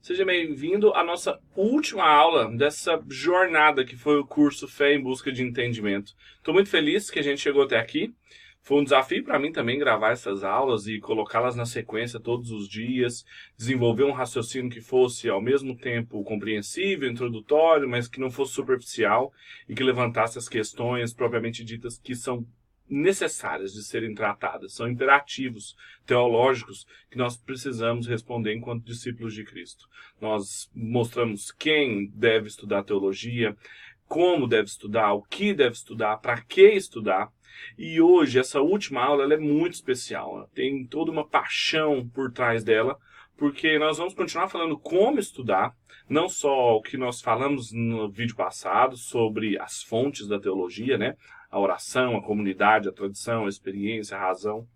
Seja bem-vindo à nossa última aula dessa jornada que foi o curso Fé em Busca de Entendimento. Estou muito feliz que a gente chegou até aqui. Foi um desafio para mim também gravar essas aulas e colocá-las na sequência todos os dias, desenvolver um raciocínio que fosse ao mesmo tempo compreensível, introdutório, mas que não fosse superficial e que levantasse as questões propriamente ditas que são necessárias de serem tratadas. São imperativos teológicos que nós precisamos responder enquanto discípulos de Cristo. Nós mostramos quem deve estudar teologia, como deve estudar, o que deve estudar, para que estudar. E hoje, essa última aula, ela é muito especial. Ela tem toda uma paixão por trás dela, porque nós vamos continuar falando como estudar, não só o que nós falamos no vídeo passado sobre as fontes da teologia, né? A oração, a comunidade, a tradição, a experiência, a razão.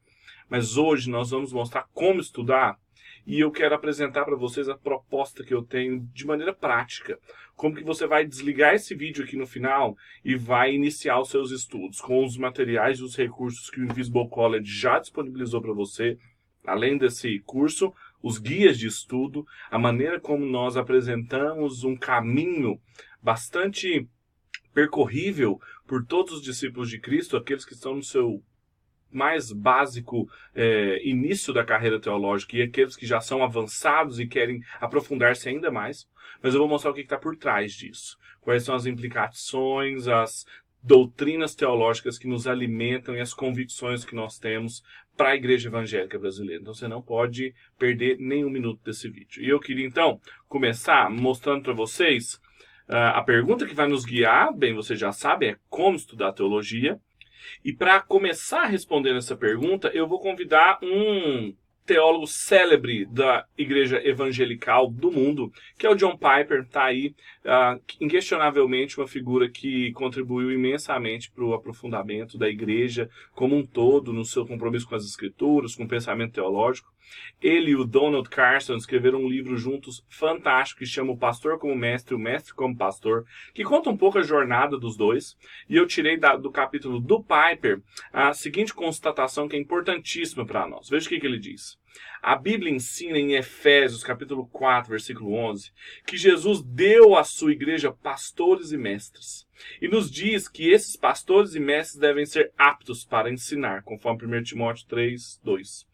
Mas hoje nós vamos mostrar como estudar e eu quero apresentar para vocês a proposta que eu tenho de maneira prática. Como que você vai desligar esse vídeo aqui no final e vai iniciar os seus estudos com os materiais e os recursos que o Invisible College já disponibilizou para você. Além desse curso, os guias de estudo, a maneira como nós apresentamos um caminho bastante percorrível por todos os discípulos de Cristo, aqueles que estão no seu mais básico início da carreira teológica e aqueles que já são avançados e querem aprofundar-se ainda mais. Mas eu vou mostrar o que está por trás disso. Quais são as implicações, as doutrinas teológicas que nos alimentam e as convicções que nós temos para a igreja evangélica brasileira. Então você não pode perder nenhum minuto desse vídeo. E eu queria então começar mostrando para vocês a pergunta que vai nos guiar, bem, você já sabe, é como estudar teologia. E para começar a responder essa pergunta, eu vou convidar um teólogo célebre da igreja evangelical do mundo, que é o John Piper. Está aí, inquestionavelmente, uma figura que contribuiu imensamente para o aprofundamento da igreja como um todo, no seu compromisso com as escrituras, com o pensamento teológico. Ele e o Donald Carson escreveram um livro juntos fantástico que chama O Pastor como Mestre, o Mestre como Pastor, que conta um pouco a jornada dos dois. E eu tirei do capítulo do Piper a seguinte constatação que é importantíssima para nós. Veja o que ele diz. A Bíblia ensina em Efésios, capítulo 4, versículo 11, que Jesus deu à sua igreja pastores e mestres. E nos diz que esses pastores e mestres devem ser aptos para ensinar, conforme 1 Timóteo 3, 2.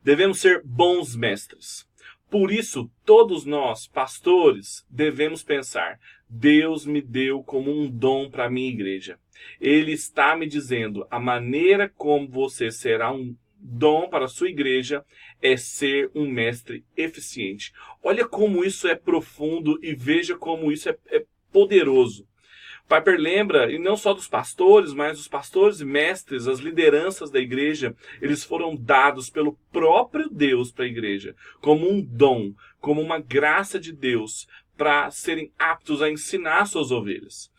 Devemos ser bons mestres. Por isso, todos nós, pastores, devemos pensar: Deus me deu como um dom para a minha igreja. Ele está me dizendo, a maneira como você será um dom para a sua igreja é ser um mestre eficiente. Olha como isso é profundo e veja como isso é poderoso. Piper lembra, e não só dos pastores, mas os pastores e mestres, as lideranças da igreja, eles foram dados pelo próprio Deus para a igreja, como um dom, como uma graça de Deus, para serem aptos a ensinar suas ovelhas.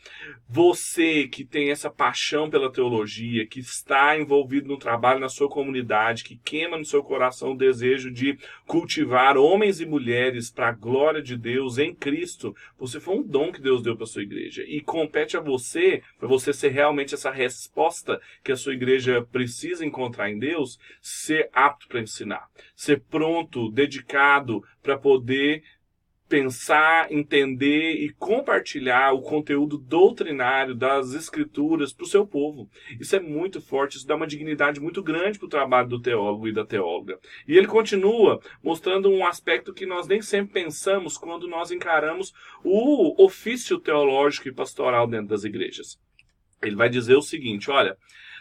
Você que tem essa paixão pela teologia, que está envolvido no trabalho na sua comunidade, que queima no seu coração o desejo de cultivar homens e mulheres para a glória de Deus em Cristo, você foi um dom que Deus deu para a sua igreja. E compete a você, para você ser realmente essa resposta que a sua igreja precisa encontrar em Deus, ser apto para ensinar, ser pronto, dedicado para poder pensar, entender e compartilhar o conteúdo doutrinário das escrituras para o seu povo. Isso é muito forte, isso dá uma dignidade muito grande para o trabalho do teólogo e da teóloga. E ele continua mostrando um aspecto que nós nem sempre pensamos quando nós encaramos o ofício teológico e pastoral dentro das igrejas. Ele vai dizer o seguinte, olha: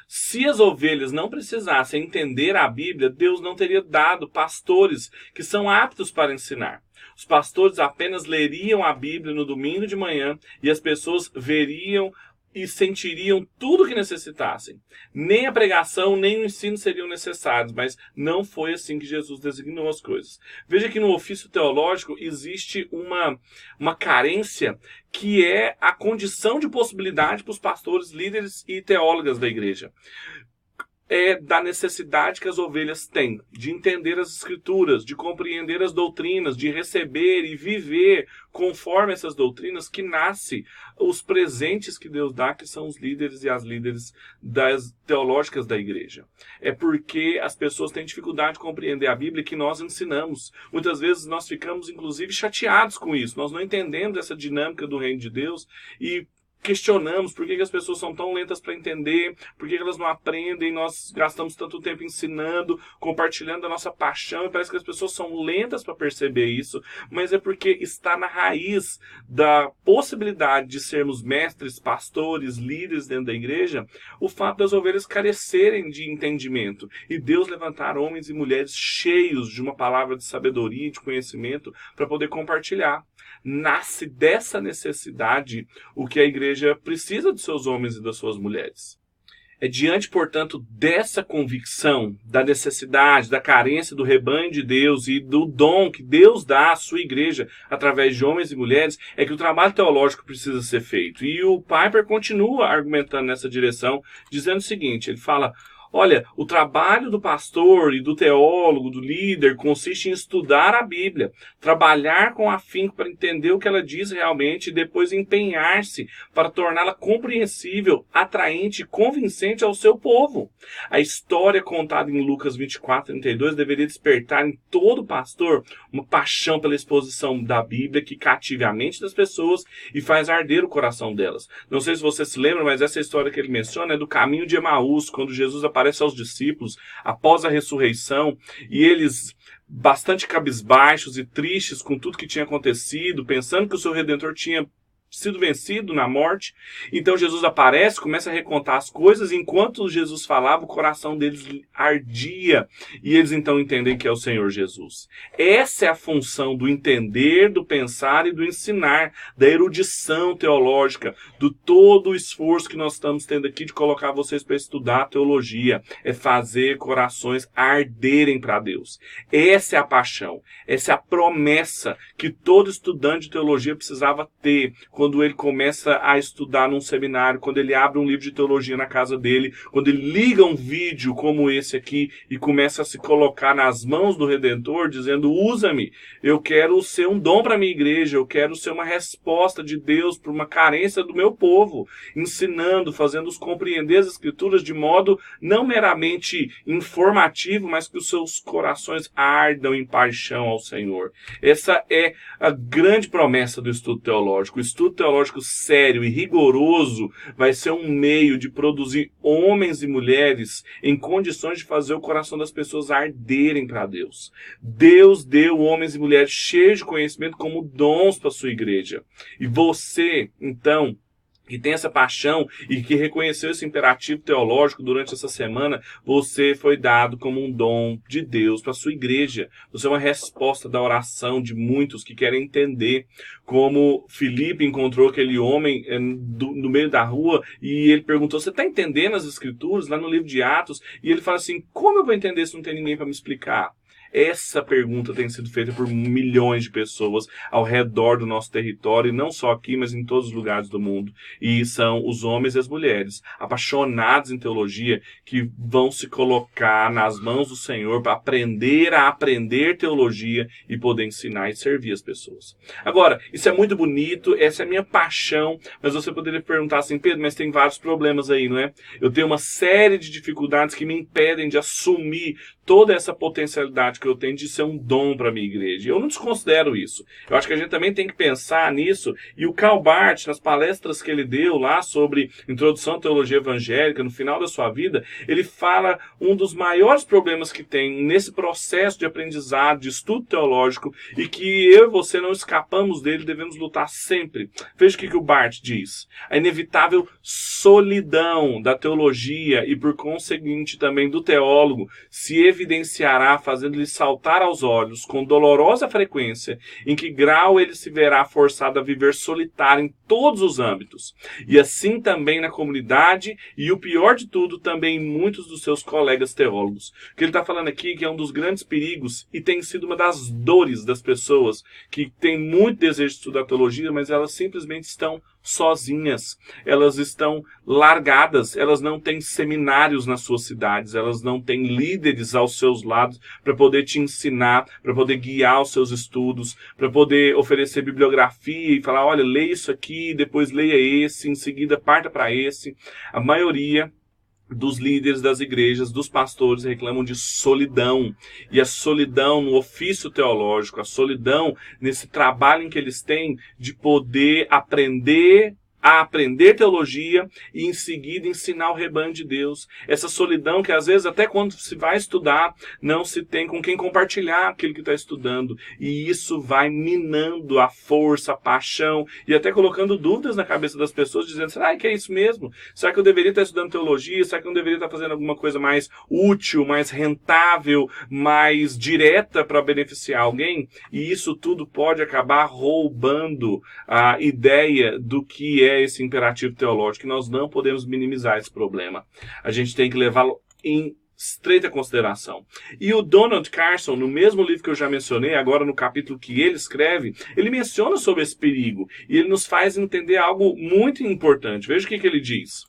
se as ovelhas não precisassem entender a Bíblia, Deus não teria dado pastores que são aptos para ensinar. Os pastores apenas leriam a Bíblia no domingo de manhã e as pessoas veriam e sentiriam tudo o que necessitassem. Nem a pregação, nem o ensino seriam necessários, mas não foi assim que Jesus designou as coisas. Veja que no ofício teológico existe uma carência que é a condição de possibilidade para os pastores, líderes e teólogas da igreja. é da necessidade que as ovelhas têm de entender as escrituras, de compreender as doutrinas, de receber e viver conforme essas doutrinas, que nasce os presentes que Deus dá, que são os líderes e as líderes das teológicas da igreja. É porque as pessoas têm dificuldade de compreender a Bíblia que nós ensinamos. Muitas vezes nós ficamos, inclusive, chateados com isso. Nós não entendemos essa dinâmica do reino de Deus e questionamos por que as pessoas são tão lentas para entender, por que elas não aprendem, nós gastamos tanto tempo ensinando, compartilhando a nossa paixão, e parece que as pessoas são lentas para perceber isso, mas é porque está na raiz da possibilidade de sermos mestres, pastores, líderes dentro da igreja, o fato das ovelhas carecerem de entendimento, e Deus levantar homens e mulheres cheios de uma palavra de sabedoria e de conhecimento para poder compartilhar. Nasce dessa necessidade o que a igreja precisa de seus homens e das suas mulheres. É diante, portanto, dessa convicção, da necessidade, da carência do rebanho de Deus e do dom que Deus dá à sua igreja através de homens e mulheres, é que o trabalho teológico precisa ser feito. E o Piper continua argumentando nessa direção, dizendo o seguinte, ele fala: olha, o trabalho do pastor e do teólogo, do líder, consiste em estudar a Bíblia, trabalhar com afinco para entender o que ela diz realmente e depois empenhar-se para torná-la compreensível, atraente e convincente ao seu povo. A história contada em Lucas 24:32 deveria despertar em todo pastor uma paixão pela exposição da Bíblia que cative a mente das pessoas e faz arder o coração delas. Não sei se você se lembra, mas essa história que ele menciona é do caminho de Emaús, quando Jesus aparece aos discípulos após a ressurreição e eles, bastante cabisbaixos e tristes com tudo que tinha acontecido, pensando que o seu Redentor tinha sido vencido na morte. Então Jesus aparece, começa a recontar as coisas, e enquanto Jesus falava, o coração deles ardia, e eles então entendem que é o Senhor Jesus. Essa é a função do entender, do pensar e do ensinar, da erudição teológica, do todo o esforço que nós estamos tendo aqui de colocar vocês para estudar a teologia, é fazer corações arderem para Deus. Essa é a paixão, essa é a promessa que todo estudante de teologia precisava ter quando ele começa a estudar num seminário, quando ele abre um livro de teologia na casa dele, quando ele liga um vídeo como esse aqui e começa a se colocar nas mãos do Redentor, dizendo: usa-me, eu quero ser um dom para a minha igreja, eu quero ser uma resposta de Deus para uma carência do meu povo, ensinando, fazendo-os compreender as Escrituras de modo não meramente informativo, mas que os seus corações ardam em paixão ao Senhor. Essa é a grande promessa do estudo teológico. O estudo teológico sério e rigoroso vai ser um meio de produzir homens e mulheres em condições de fazer o coração das pessoas arderem para Deus. Deus deu homens e mulheres cheios de conhecimento como dons para a sua igreja. E você, então, que tem essa paixão e que reconheceu esse imperativo teológico durante essa semana, você foi dado como um dom de Deus para a sua igreja. Você é uma resposta da oração de muitos que querem entender como Filipe encontrou aquele homem no meio da rua e ele perguntou: você está entendendo as Escrituras? Lá no livro de Atos. E ele fala assim: como eu vou entender se não tem ninguém para me explicar? Essa pergunta tem sido feita por milhões de pessoas ao redor do nosso território, e não só aqui, mas em todos os lugares do mundo. E são os homens e as mulheres apaixonados em teologia que vão se colocar nas mãos do Senhor para aprender a aprender teologia e poder ensinar e servir as pessoas. Agora, isso é muito bonito, essa é a minha paixão, mas você poderia perguntar assim: Pedro, mas tem vários problemas aí, não é? Eu tenho uma série de dificuldades que me impedem de assumir toda essa potencialidade que eu tenho de ser um dom para a minha igreja. Eu não desconsidero isso. Eu acho que a gente também tem que pensar nisso. E o Karl Barth, nas palestras que ele deu lá sobre introdução à teologia evangélica, no final da sua vida, ele fala um dos maiores problemas que tem nesse processo de aprendizado, de estudo teológico, e que eu e você não escapamos dele, devemos lutar sempre. Veja o que o Barth diz. A inevitável solidão da teologia e, por conseguinte, também do teólogo se evidenciará fazendo-lhe saltar aos olhos com dolorosa frequência em que grau ele se verá forçado a viver solitário em todos os âmbitos, e assim também na comunidade, e o pior de tudo, também em muitos dos seus colegas teólogos. O que ele está falando aqui que é um dos grandes perigos e tem sido uma das dores das pessoas que têm muito desejo de estudar teologia, mas elas simplesmente estão sozinhas, elas estão largadas, elas não têm seminários nas suas cidades, elas não têm líderes aos seus lados para poder te ensinar, para poder guiar os seus estudos, para poder oferecer bibliografia e falar, olha, leia isso aqui, depois leia esse, em seguida parta para esse. A maioria dos líderes das igrejas, dos pastores, reclamam de solidão. E a solidão no ofício teológico, a solidão nesse trabalho em que eles têm de poder aprender a aprender teologia e em seguida ensinar o rebanho de Deus. Essa solidão que às vezes até quando se vai estudar, não se tem com quem compartilhar aquilo que está estudando. E isso vai minando a força, a paixão e até colocando dúvidas na cabeça das pessoas, dizendo, será que é isso mesmo? Será que eu deveria estar estudando teologia? Será que eu não deveria estar fazendo alguma coisa mais útil, mais rentável, mais direta para beneficiar alguém? E isso tudo pode acabar roubando a ideia do que é esse imperativo teológico, que nós não podemos minimizar esse problema. A gente tem que levá-lo em estreita consideração. E o Donald Carson, no mesmo livro que eu já mencionei, agora no capítulo que ele escreve, ele menciona sobre esse perigo e ele nos faz entender algo muito importante. Veja o que ele diz.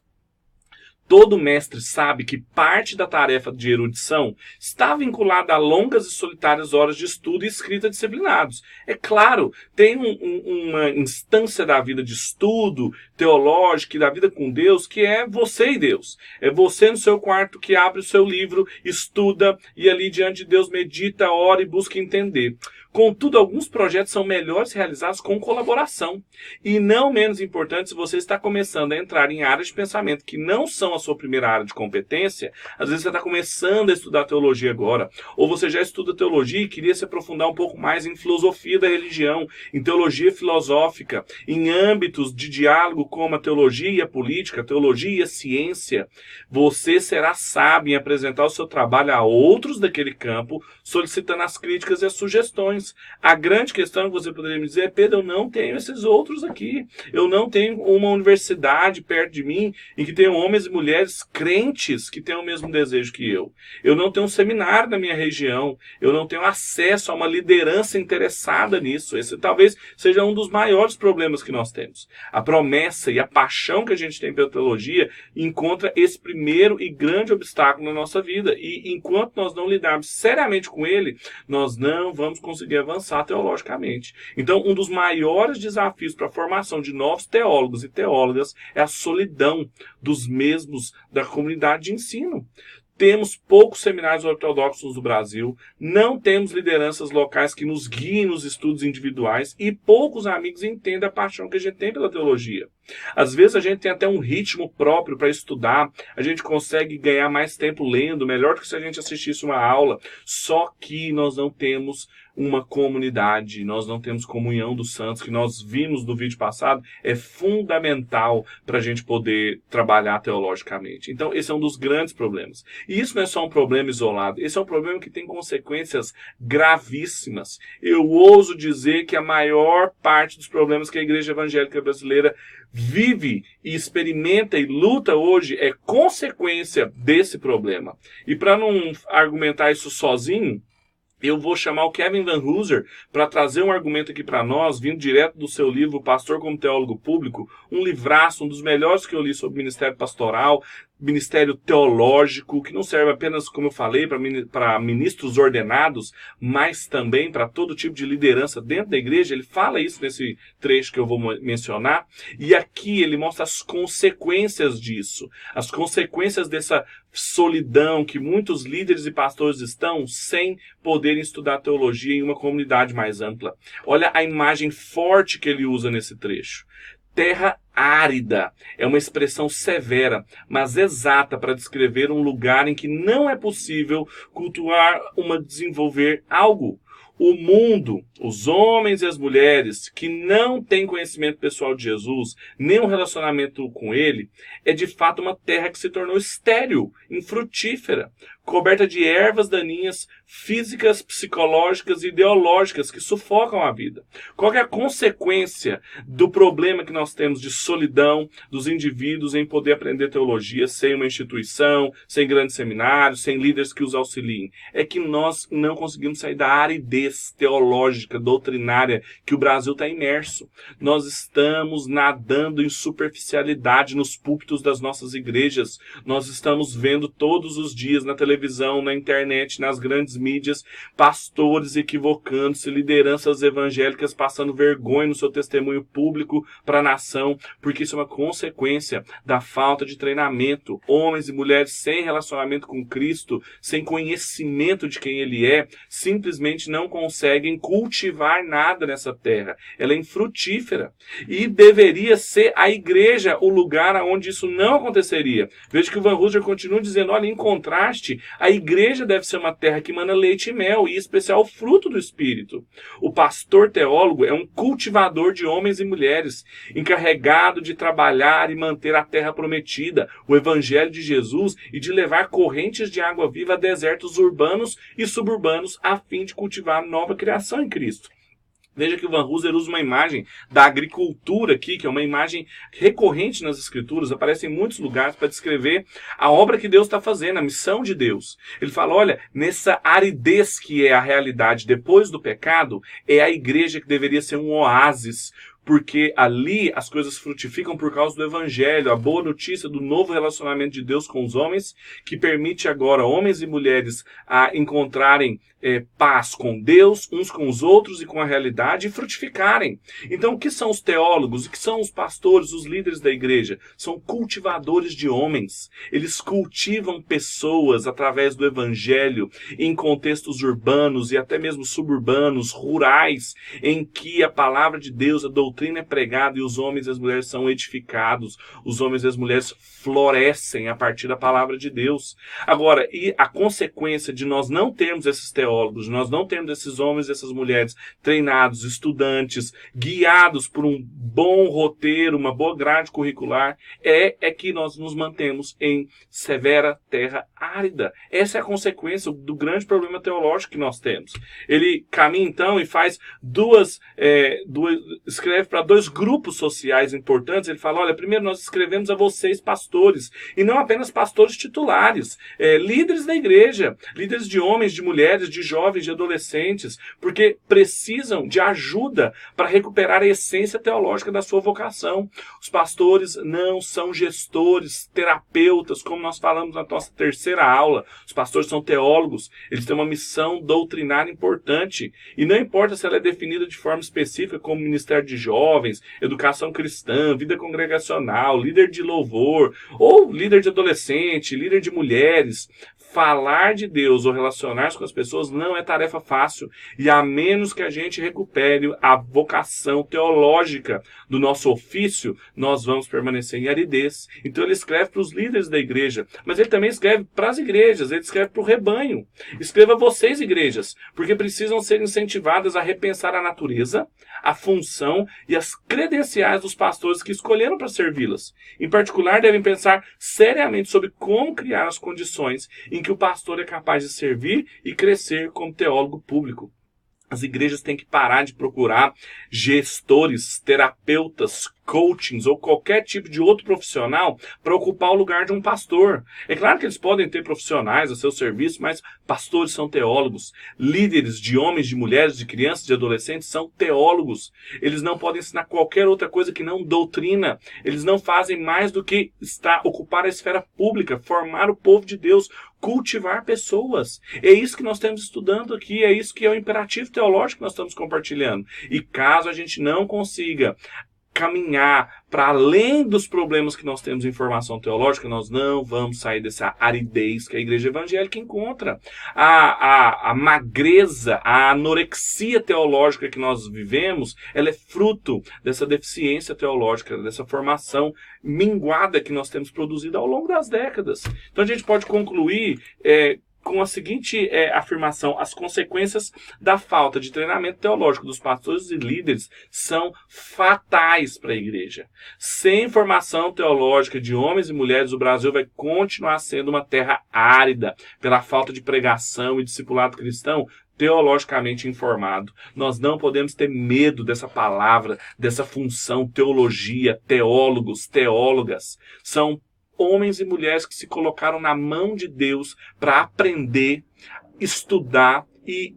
Todo mestre sabe que parte da tarefa de erudição está vinculada a longas e solitárias horas de estudo e escrita disciplinados. É claro, tem uma instância da vida de estudo teológico e da vida com Deus que é você e Deus. É você no seu quarto que abre o seu livro, estuda e ali diante de Deus medita, ora e busca entender. Contudo, alguns projetos são melhores realizados com colaboração. E não menos importante, se você está começando a entrar em áreas de pensamento que não são a sua primeira área de competência, às vezes você está começando a estudar teologia agora, ou você já estuda teologia e queria se aprofundar um pouco mais em filosofia da religião, em teologia filosófica, em âmbitos de diálogo como a teologia e a política, a teologia e a ciência, você será sábio em apresentar o seu trabalho a outros daquele campo, solicitando as críticas e as sugestões. A grande questão que você poderia me dizer é, Pedro, eu não tenho esses outros aqui. Eu não tenho uma universidade perto de mim em que tenham homens e mulheres crentes que tenham o mesmo desejo que eu. Eu não tenho um seminário na minha região. Eu não tenho acesso a uma liderança interessada nisso. Esse talvez seja um dos maiores problemas que nós temos. A promessa e a paixão que a gente tem pela teologia encontra esse primeiro e grande obstáculo na nossa vida. E enquanto nós não lidarmos seriamente com ele, nós não vamos conseguir avançar teologicamente. Então, um dos maiores desafios para a formação de novos teólogos e teólogas é a solidão dos mesmos da comunidade de ensino. Temos poucos seminários ortodoxos no Brasil, não temos lideranças locais que nos guiem nos estudos individuais e poucos amigos entendem a paixão que a gente tem pela teologia. Às vezes a gente tem até um ritmo próprio para estudar, a gente consegue ganhar mais tempo lendo, melhor do que se a gente assistisse uma aula, só que nós não temos uma comunidade, nós não temos comunhão dos santos, que nós vimos no vídeo passado, é fundamental para a gente poder trabalhar teologicamente. Então esse é um dos grandes problemas. E isso não é só um problema isolado, esse é um problema que tem consequências gravíssimas. Eu ouso dizer que a maior parte dos problemas que a igreja evangélica brasileira vive e experimenta e luta hoje é consequência desse problema. E para não argumentar isso sozinho, eu vou chamar o Kevin Van Hooser para trazer um argumento aqui para nós, vindo direto do seu livro Pastor como Teólogo Público, um livraço, um dos melhores que eu li sobre ministério pastoral, ministério teológico, que não serve apenas, como eu falei, para ministros ordenados, mas também para todo tipo de liderança dentro da igreja. Ele fala isso nesse trecho que eu vou mencionar, e aqui ele mostra as consequências disso, as consequências dessa solidão que muitos líderes e pastores estão sem poderem estudar teologia em uma comunidade mais ampla. Olha a imagem forte que ele usa nesse trecho. Terra árida é uma expressão severa, mas exata para descrever um lugar em que não é possível cultuar desenvolver algo. O mundo, os homens e as mulheres que não têm conhecimento pessoal de Jesus, nem um relacionamento com ele, é de fato uma terra que se tornou estéril, infrutífera, coberta de ervas daninhas, físicas, psicológicas e ideológicas que sufocam a vida. Qual que é a consequência do problema que nós temos de solidão dos indivíduos em poder aprender teologia sem uma instituição, sem grandes seminários, sem líderes que os auxiliem? É que nós não conseguimos sair da aridez teológica, doutrinária, que o Brasil está imerso. Nós estamos nadando em superficialidade nos púlpitos das nossas igrejas. Nós estamos vendo todos os dias na televisão, na internet, nas grandes mídias, pastores equivocando-se, lideranças evangélicas passando vergonha no seu testemunho público para a nação, porque isso é uma consequência da falta de treinamento. Homens e mulheres sem relacionamento com Cristo, sem conhecimento de quem Ele é, simplesmente não conseguem cultivar nada nessa terra. Ela é infrutífera. E deveria ser a igreja o lugar onde isso não aconteceria. Veja que o Van Hooser continua dizendo, olha, em contraste, a igreja deve ser uma terra que mana leite e mel, e em especial o fruto do Espírito. O pastor teólogo é um cultivador de homens e mulheres, encarregado de trabalhar e manter a terra prometida, o evangelho de Jesus, e de levar correntes de água viva a desertos urbanos e suburbanos, a fim de cultivar nova criação em Cristo. Veja que o Van Hooser usa uma imagem da agricultura aqui, que é uma imagem recorrente nas Escrituras, aparece em muitos lugares para descrever a obra que Deus está fazendo, a missão de Deus. Ele fala, olha, nessa aridez que é a realidade depois do pecado, é a igreja que deveria ser um oásis, porque ali as coisas frutificam por causa do evangelho, a boa notícia do novo relacionamento de Deus com os homens, que permite agora homens e mulheres a encontrarem paz com Deus, uns com os outros e com a realidade, e frutificarem. Então, o que são os teólogos? O que são os pastores, os líderes da igreja? São cultivadores de homens. Eles cultivam pessoas através do evangelho em contextos urbanos e até mesmo suburbanos, rurais, em que a palavra de Deus, a doutrina é pregada e os homens e as mulheres são edificados. Os homens e as mulheres florescem a partir da palavra de Deus. Agora, e a consequência de nós não termos esses teólogos, nós não termos esses homens e essas mulheres treinados, estudantes, guiados por um bom roteiro, uma boa grade curricular, é que nós nos mantemos em severa terra árida. Essa é a consequência do grande problema teológico que nós temos. Ele caminha então e faz escreve para dois grupos sociais importantes. Ele fala, olha, primeiro nós escrevemos a vocês, pastores, e não apenas pastores titulares, líderes da igreja, líderes de homens, de mulheres, de jovens, de adolescentes, porque precisam de ajuda para recuperar a essência teológica da sua vocação. Os pastores não são gestores, terapeutas, como nós falamos na nossa terceira aula. Os pastores são teólogos, eles têm uma missão doutrinária importante, e não importa se ela é definida de forma específica como ministério de jovens, educação cristã, vida congregacional, líder de louvor, ou líder de adolescente, líder de mulheres. Falar de Deus ou relacionar-se com as pessoas não é tarefa fácil, e a menos que a gente recupere a vocação teológica do nosso ofício, nós vamos permanecer em aridez. Então ele escreve para os líderes da igreja, mas ele também escreve para as igrejas, ele escreve para o rebanho. Escreva vocês, igrejas, porque precisam ser incentivadas a repensar a natureza, a função e as credenciais dos pastores que escolheram para servi-las. Em particular, devem pensar seriamente sobre como criar as condições em que o pastor é capaz de servir e crescer como teólogo público. As igrejas têm que parar de procurar gestores, terapeutas, coachings ou qualquer tipo de outro profissional para ocupar o lugar de um pastor. É claro que eles podem ter profissionais a seu serviço, mas pastores são teólogos. Líderes de homens, de mulheres, de crianças, de adolescentes são teólogos. Eles não podem ensinar qualquer outra coisa que não doutrina. Eles não fazem mais do que ocupar a esfera pública, formar o povo de Deus, cultivar pessoas. É isso que nós estamos estudando aqui, é isso que é o imperativo teológico que nós estamos compartilhando. E caso a gente não consiga caminhar para além dos problemas que nós temos em formação teológica, nós não vamos sair dessa aridez que a igreja evangélica encontra. A magreza, a anorexia teológica que nós vivemos, ela é fruto dessa deficiência teológica, dessa formação minguada que nós temos produzido ao longo das décadas. Então a gente pode concluir com a seguinte afirmação: as consequências da falta de treinamento teológico dos pastores e líderes são fatais para a igreja. Sem formação teológica de homens e mulheres, o Brasil vai continuar sendo uma terra árida pela falta de pregação e discipulado cristão teologicamente informado. Nós não podemos ter medo dessa palavra, dessa função, teologia, teólogos, teólogas. São homens e mulheres que se colocaram na mão de Deus para aprender, estudar e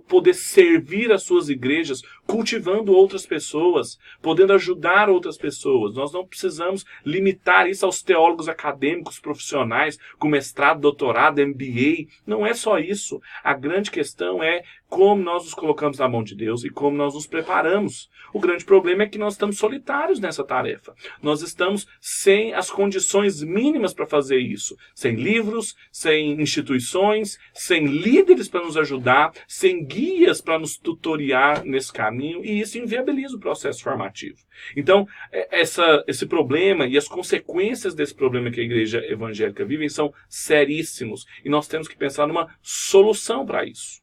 poder servir as suas igrejas, cultivando outras pessoas, podendo ajudar outras pessoas. Nós não precisamos limitar isso aos teólogos acadêmicos profissionais, com mestrado, doutorado, MBA. Não é só isso. A grande questão é como nós nos colocamos na mão de Deus e como nós nos preparamos. O grande problema é que nós estamos solitários nessa tarefa. Nós estamos sem as condições mínimas para fazer isso. Sem livros, sem instituições, sem líderes para nos ajudar, sem guias para nos tutoriar nesse caminho, e isso inviabiliza o processo formativo. Então, esse problema e as consequências desse problema que a igreja evangélica vive são seríssimos, e nós temos que pensar numa solução para isso.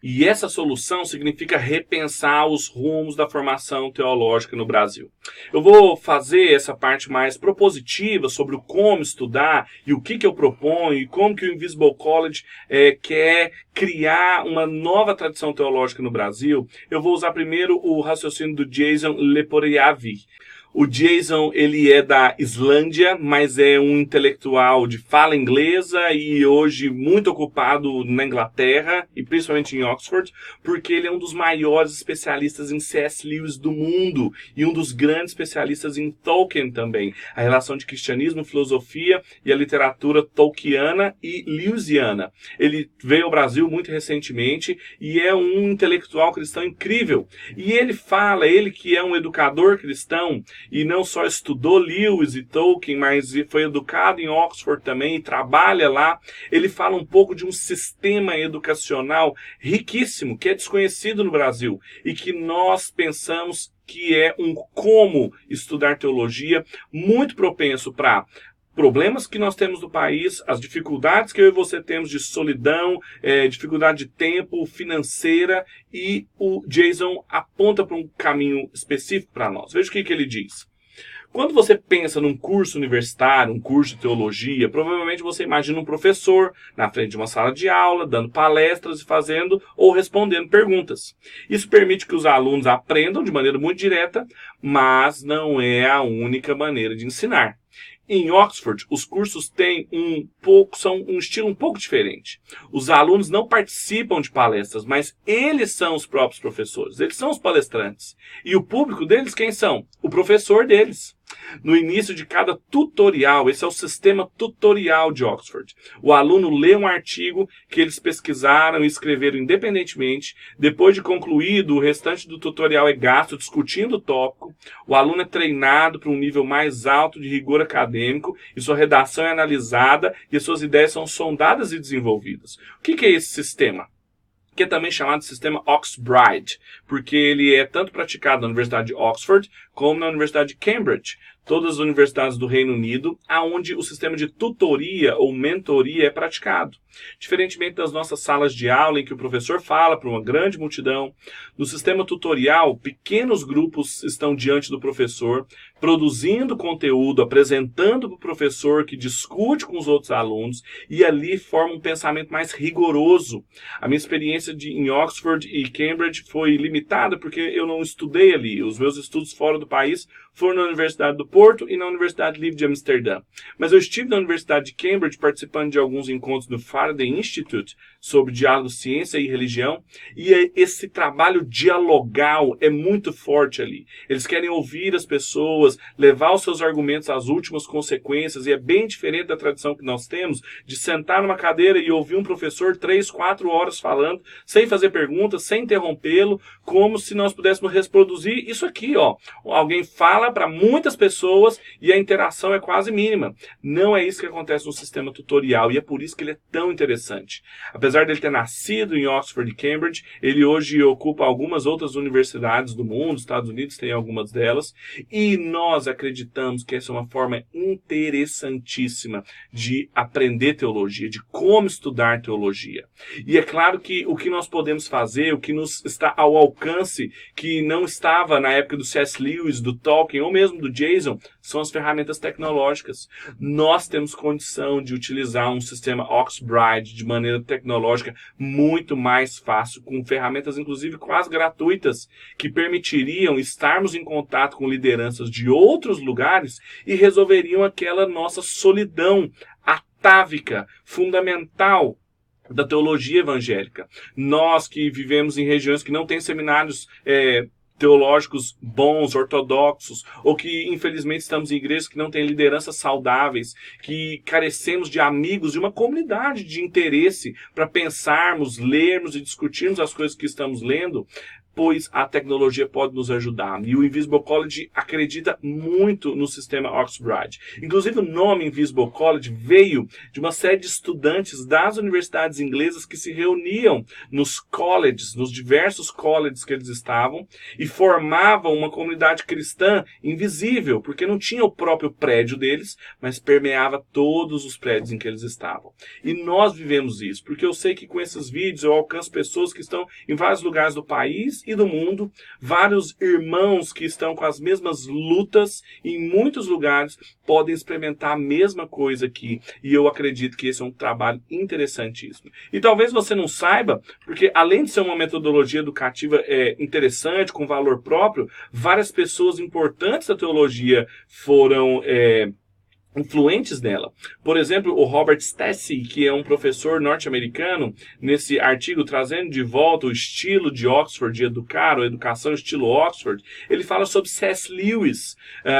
E essa solução significa repensar os rumos da formação teológica no Brasil. Eu vou fazer essa parte mais propositiva sobre o como estudar e o que eu proponho e como que o Invisible College quer criar uma nova tradição teológica no Brasil. Eu vou usar primeiro o raciocínio do Jason Leporiavi. O Jason, ele é da Islândia, mas é um intelectual de fala inglesa e hoje muito ocupado na Inglaterra e principalmente em Oxford, porque ele é um dos maiores especialistas em C.S. Lewis do mundo e um dos grandes especialistas em Tolkien também. A relação de cristianismo, filosofia e a literatura tolkiana e lewisiana. Ele veio ao Brasil muito recentemente e é um intelectual cristão incrível. E ele fala, ele que é um educador cristão, e não só estudou Lewis e Tolkien, mas foi educado em Oxford também e trabalha lá. Ele fala um pouco de um sistema educacional riquíssimo, que é desconhecido no Brasil e que nós pensamos que é um como estudar teologia muito propenso para problemas que nós temos no país, as dificuldades que eu e você temos de solidão, dificuldade de tempo, financeira, e o Jason aponta para um caminho específico para nós. Veja o que ele diz. Quando você pensa num curso universitário, um curso de teologia, provavelmente você imagina um professor na frente de uma sala de aula, dando palestras e fazendo ou respondendo perguntas. Isso permite que os alunos aprendam de maneira muito direta, mas não é a única maneira de ensinar. Em Oxford, os cursos têm são um estilo um pouco diferente. Os alunos não participam de palestras, mas eles são os próprios professores, eles são os palestrantes. E o público deles, quem são? O professor deles. No início de cada tutorial, esse é o sistema tutorial de Oxford. O aluno lê um artigo que eles pesquisaram e escreveram independentemente. Depois de concluído, o restante do tutorial é gasto discutindo o tópico. O aluno é treinado para um nível mais alto de rigor acadêmico e sua redação é analisada e as suas ideias são sondadas e desenvolvidas. O que é esse sistema? Que é também chamado de sistema Oxbride, porque ele é tanto praticado na Universidade de Oxford como na Universidade de Cambridge, todas as universidades do Reino Unido, aonde o sistema de tutoria ou mentoria é praticado. Diferentemente das nossas salas de aula, em que o professor fala para uma grande multidão, no sistema tutorial, pequenos grupos estão diante do professor, produzindo conteúdo, apresentando para o professor que discute com os outros alunos, e ali forma um pensamento mais rigoroso. A minha experiência em Oxford e Cambridge foi limitada porque eu não estudei ali. Os meus estudos fora do país foram na Universidade do Porto e na Universidade Livre de Amsterdã. Mas eu estive na Universidade de Cambridge participando de alguns encontros no Faraday Institute sobre diálogo, ciência e religião, e esse trabalho dialogal é muito forte ali. Eles querem ouvir as pessoas, levar os seus argumentos às últimas consequências, e é bem diferente da tradição que nós temos de sentar numa cadeira e ouvir um professor 3, 4 horas falando, sem fazer perguntas, sem interrompê-lo, como se nós pudéssemos reproduzir isso aqui, ó. Alguém fala fala para muitas pessoas e a interação é quase mínima. Não é isso que acontece no sistema tutorial e é por isso que ele é tão interessante. Apesar dele ter nascido em Oxford e Cambridge, ele hoje ocupa algumas outras universidades do mundo, Estados Unidos tem algumas delas, e nós acreditamos que essa é uma forma interessantíssima de aprender teologia, de como estudar teologia. E é claro que o que nós podemos fazer, o que nos está ao alcance, que não estava na época do C.S. Lewis, do Tolkien ou mesmo do Jason, são as ferramentas tecnológicas. Nós temos condição de utilizar um sistema Oxbridge de maneira tecnológica muito mais fácil, com ferramentas inclusive quase gratuitas, que permitiriam estarmos em contato com lideranças de outros lugares e resolveriam aquela nossa solidão atávica, fundamental da teologia evangélica. Nós que vivemos em regiões que não têm seminários teológicos bons, ortodoxos, ou que infelizmente estamos em igrejas que não têm lideranças saudáveis, que carecemos de amigos, de uma comunidade de interesse para pensarmos, lermos e discutirmos as coisas que estamos lendo, pois a tecnologia pode nos ajudar. E o Invisible College acredita muito no sistema Oxbridge. Inclusive, o nome Invisible College veio de uma série de estudantes das universidades inglesas que se reuniam nos colleges, nos diversos colleges que eles estavam, e formavam uma comunidade cristã invisível, porque não tinha o próprio prédio deles, mas permeava todos os prédios em que eles estavam. E nós vivemos isso, porque eu sei que com esses vídeos eu alcanço pessoas que estão em vários lugares do país e do mundo, vários irmãos que estão com as mesmas lutas e em muitos lugares podem experimentar a mesma coisa aqui, e eu acredito que esse é um trabalho interessantíssimo. E talvez você não saiba, porque além de ser uma metodologia educativa interessante, com valor próprio, várias pessoas importantes da teologia foram influentes nela. Por exemplo, o Robert Stacey, que é um professor norte-americano, nesse artigo trazendo de volta o estilo de Oxford de educar, ou educação estilo Oxford, ele fala sobre C.S. Lewis,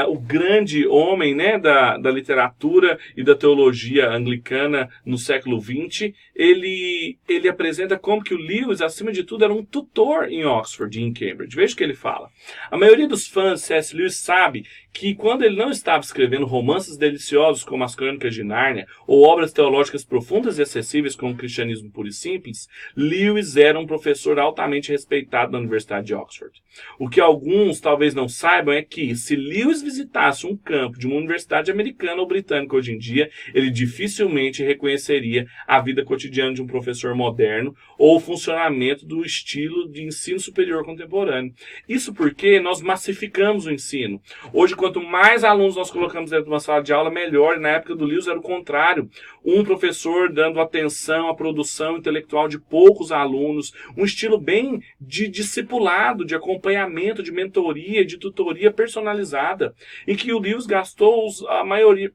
o grande homem, né, da literatura e da teologia anglicana no século XX. Ele apresenta como que o Lewis, acima de tudo, era um tutor em Oxford e em Cambridge. Veja o que ele fala. A maioria dos fãs de C.S. Lewis sabe que quando ele não estava escrevendo romances deliciosos como as Crônicas de Nárnia ou obras teológicas profundas e acessíveis como o Cristianismo Puro e Simples, Lewis era um professor altamente respeitado na Universidade de Oxford. O que alguns talvez não saibam é que, se Lewis visitasse um campo de uma universidade americana ou britânica hoje em dia, ele dificilmente reconheceria a vida cotidiana de um professor moderno ou o funcionamento do estilo de ensino superior contemporâneo. Isso porque nós massificamos o ensino. Hoje, quanto mais alunos nós colocamos dentro de uma sala de aula, melhor. Na época do Lewis era o contrário. Um professor dando atenção à produção intelectual de poucos alunos. Um estilo bem de discipulado, de acompanhamento, de mentoria, de tutoria personalizada. Em que o Lewis gastou a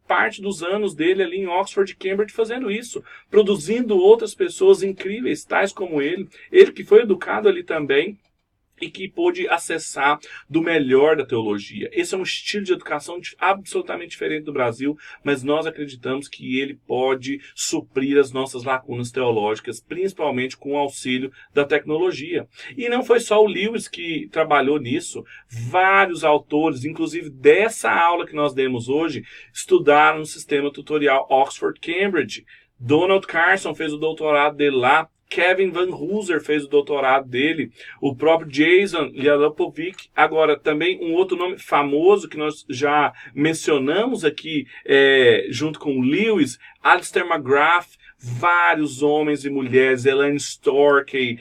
parte dos anos dele ali em Oxford e Cambridge fazendo isso. Produzindo outras pessoas incríveis, tais como ele. Ele que foi educado ali também, e que pôde acessar do melhor da teologia. Esse é um estilo de educação absolutamente diferente do Brasil, mas nós acreditamos que ele pode suprir as nossas lacunas teológicas, principalmente com o auxílio da tecnologia. E não foi só o Lewis que trabalhou nisso. Vários autores, inclusive dessa aula que nós demos hoje, estudaram no sistema tutorial Oxford-Cambridge. Donald Carson fez o doutorado dele lá. Kevin Van Hooser fez o doutorado dele, o próprio Jason Lialopovic. Agora, também um outro nome famoso que nós já mencionamos aqui, junto com o Lewis, Alistair McGrath, vários homens e mulheres, Elaine Storkey,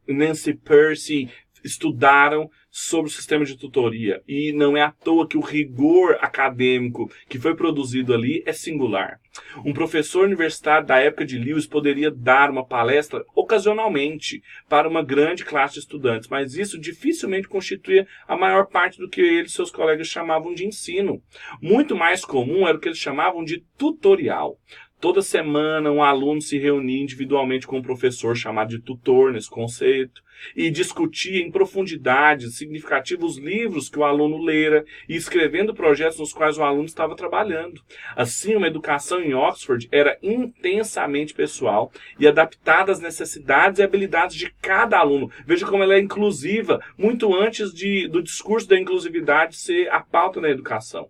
Nancy Percy, estudaram sobre o sistema de tutoria. E não é à toa que o rigor acadêmico que foi produzido ali é singular. Um professor universitário da época de Lewis poderia dar uma palestra ocasionalmente para uma grande classe de estudantes, mas isso dificilmente constituía a maior parte do que ele e seus colegas chamavam de ensino. Muito mais comum era o que eles chamavam de tutorial. Toda semana um aluno se reunia individualmente com um professor chamado de tutor nesse conceito e discutia em profundidade significativos livros que o aluno lera e escrevendo projetos nos quais o aluno estava trabalhando. Assim, uma educação em Oxford era intensamente pessoal e adaptada às necessidades e habilidades de cada aluno. Veja como ela é inclusiva, muito antes do discurso da inclusividade ser a pauta da educação.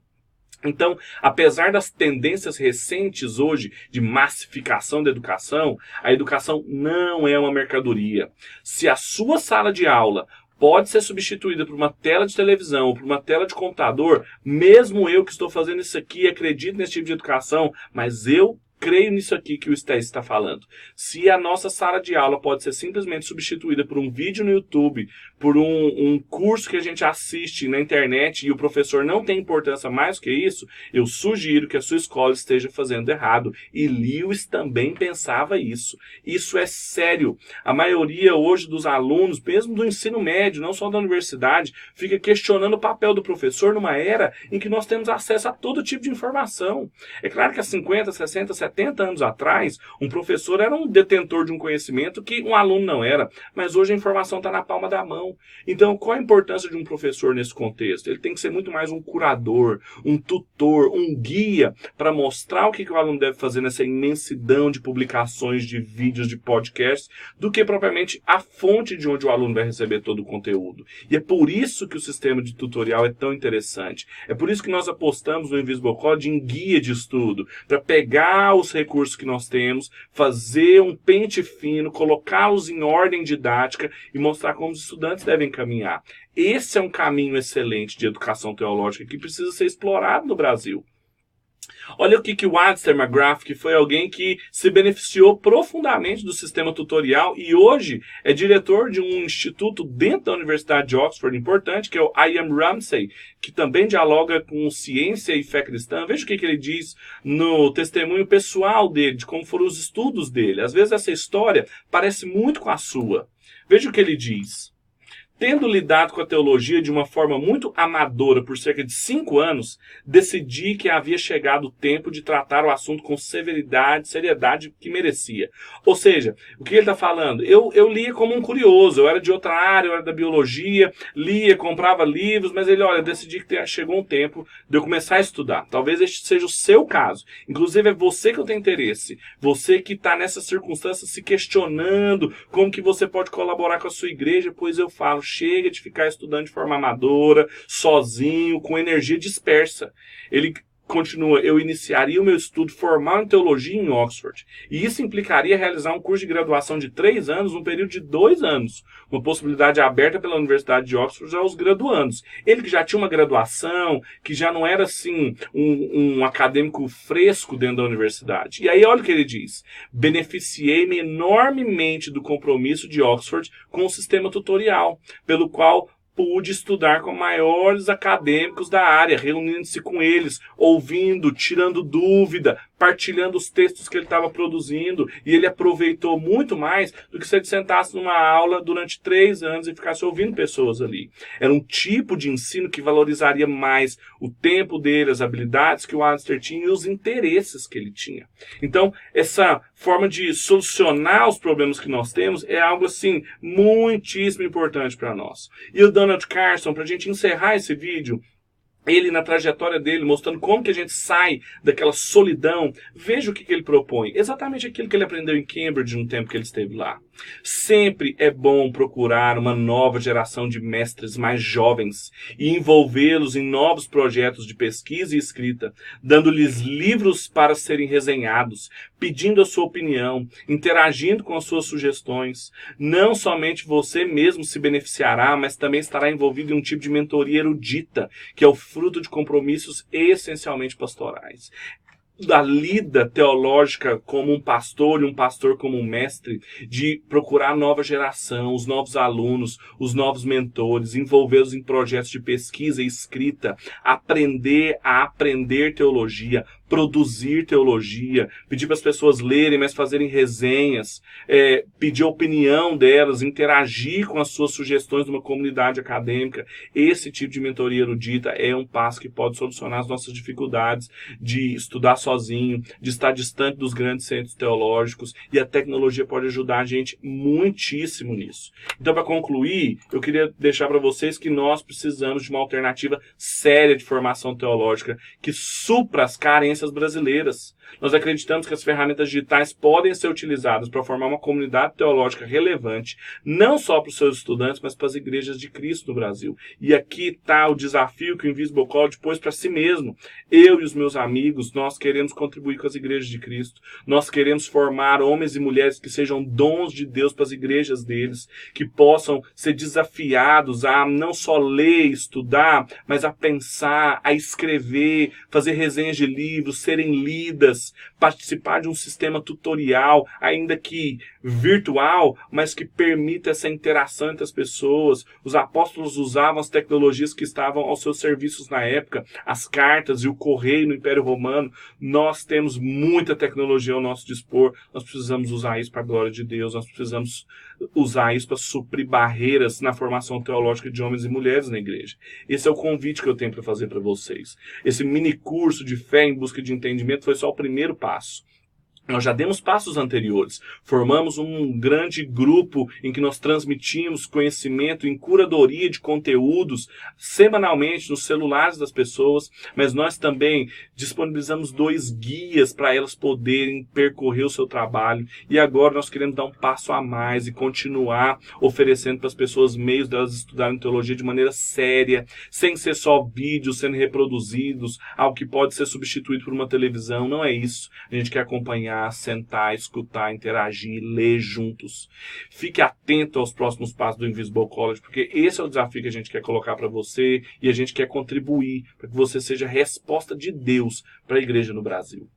Então, apesar das tendências recentes hoje de massificação da educação, a educação não é uma mercadoria. Se a sua sala de aula pode ser substituída por uma tela de televisão ou por uma tela de computador, mesmo eu que estou fazendo isso aqui acredito nesse tipo de educação, mas eu creio nisso aqui que o Stacy está falando. Se a nossa sala de aula pode ser simplesmente substituída por um vídeo no YouTube, por um curso que a gente assiste na internet e o professor não tem importância mais que isso, eu sugiro que a sua escola esteja fazendo errado. E Lewis também pensava isso. Isso é sério. A maioria hoje dos alunos, mesmo do ensino médio, não só da universidade, fica questionando o papel do professor numa era em que nós temos acesso a todo tipo de informação. É claro que há 50, 60, 70 anos atrás, um professor era um detentor de um conhecimento que um aluno não era, mas hoje a informação está na palma da mão. Então, qual a importância de um professor nesse contexto? Ele tem que ser muito mais um curador, um tutor, um guia para mostrar o que o aluno deve fazer nessa imensidão de publicações, de vídeos, de podcasts, do que propriamente a fonte de onde o aluno vai receber todo o conteúdo. E é por isso que o sistema de tutorial é tão interessante. É por isso que nós apostamos no Invisible Code em guia de estudo, para pegar os recursos que nós temos, fazer um pente fino, colocá-los em ordem didática e mostrar como os estudantes devem caminhar. Esse é um caminho excelente de educação teológica que precisa ser explorado no Brasil. Olha o que o Alistair McGrath, que foi alguém que se beneficiou profundamente do sistema tutorial e hoje é diretor de um instituto dentro da Universidade de Oxford importante, que é o I.M. Ramsey, que também dialoga com ciência e fé cristã. Veja o que ele diz no testemunho pessoal dele, de como foram os estudos dele. Às vezes essa história parece muito com a sua. Veja o que ele diz. Tendo lidado com a teologia de uma forma muito amadora por cerca de 5 anos, decidi que havia chegado o tempo de tratar o assunto com seriedade que merecia. Ou seja, o que ele está falando? Eu lia como um curioso, eu era de outra área, eu era da biologia, lia, comprava livros, mas decidi que chegou um tempo de eu começar a estudar. Talvez este seja o seu caso. Inclusive é você que eu tenho interesse. Você que está nessa circunstância se questionando como que você pode colaborar com a sua igreja, pois eu falo, chega de ficar estudando de forma amadora, sozinho, com energia dispersa. Ele continua, eu iniciaria o meu estudo formal em teologia em Oxford. E isso implicaria realizar um curso de graduação de 3 anos, num período de 2 anos. Uma possibilidade aberta pela Universidade de Oxford aos graduandos. Ele que já tinha uma graduação, que já não era assim um acadêmico fresco dentro da universidade. E aí olha o que ele diz. Beneficiei-me enormemente do compromisso de Oxford com o sistema tutorial, pelo qual pude estudar com maiores acadêmicos da área, reunindo-se com eles, ouvindo, tirando dúvida, partilhando os textos que ele estava produzindo, e ele aproveitou muito mais do que se ele sentasse numa aula durante 3 anos e ficasse ouvindo pessoas ali. Era um tipo de ensino que valorizaria mais o tempo dele, as habilidades que o Alistair tinha e os interesses que ele tinha. Então, essa forma de solucionar os problemas que nós temos é algo, assim, muitíssimo importante para nós. E o Donald Carson, para a gente encerrar esse vídeo, ele na trajetória dele, mostrando como que a gente sai daquela solidão, veja o que ele propõe. Exatamente aquilo que ele aprendeu em Cambridge no tempo que ele esteve lá. Sempre é bom procurar uma nova geração de mestres mais jovens e envolvê-los em novos projetos de pesquisa e escrita, dando-lhes livros para serem resenhados, pedindo a sua opinião, interagindo com as suas sugestões. Não somente você mesmo se beneficiará, mas também estará envolvido em um tipo de mentoria erudita, que é o fruto de compromissos essencialmente pastorais. Da lida teológica como um pastor e um pastor como um mestre, de procurar a nova geração, os novos alunos, os novos mentores, envolvê-los em projetos de pesquisa e escrita, aprender a aprender teologia, produzir teologia, pedir para as pessoas lerem, mas fazerem resenhas, pedir a opinião delas, interagir com as suas sugestões numa comunidade acadêmica. Esse tipo de mentoria erudita é um passo que pode solucionar as nossas dificuldades de estudar sozinho, de estar distante dos grandes centros teológicos, e a tecnologia pode ajudar a gente muitíssimo nisso. Então, para concluir, eu queria deixar para vocês que nós precisamos de uma alternativa séria de formação teológica que supra as carências brasileiras. Nós acreditamos que as ferramentas digitais podem ser utilizadas para formar uma comunidade teológica relevante, não só para os seus estudantes, mas para as igrejas de Cristo no Brasil. E aqui está o desafio que o Invisible College pôs para si mesmo. Eu e os meus amigos, nós queremos contribuir com as igrejas de Cristo. Nós queremos formar homens e mulheres que sejam dons de Deus para as igrejas deles, que possam ser desafiados a não só ler e estudar, mas a pensar, a escrever, fazer resenhas de livros, serem lidas, participar de um sistema tutorial, ainda que virtual, mas que permita essa interação entre as pessoas. Os apóstolos usavam as tecnologias que estavam aos seus serviços na época, as cartas e o correio no Império Romano. Nós temos muita tecnologia ao nosso dispor, nós precisamos usar isso para a glória de Deus, nós precisamos usar isso para suprir barreiras na formação teológica de homens e mulheres na igreja. Esse é o convite que eu tenho para fazer para vocês. Esse mini curso de fé em busca de entendimento foi só o primeiro passo. Nós já demos passos anteriores, formamos um grande grupo em que nós transmitimos conhecimento em curadoria de conteúdos semanalmente nos celulares das pessoas, mas nós também disponibilizamos 2 guias para elas poderem percorrer o seu trabalho, e agora nós queremos dar um passo a mais e continuar oferecendo para as pessoas meios delas estudarem teologia de maneira séria, sem ser só vídeos sendo reproduzidos, algo que pode ser substituído por uma televisão. Não é isso. A gente quer acompanhar, sentar, escutar, interagir, ler juntos. Fique atento aos próximos passos do Invisible College, porque esse é o desafio que a gente quer colocar para você, e a gente quer contribuir para que você seja a resposta de Deus para a igreja no Brasil.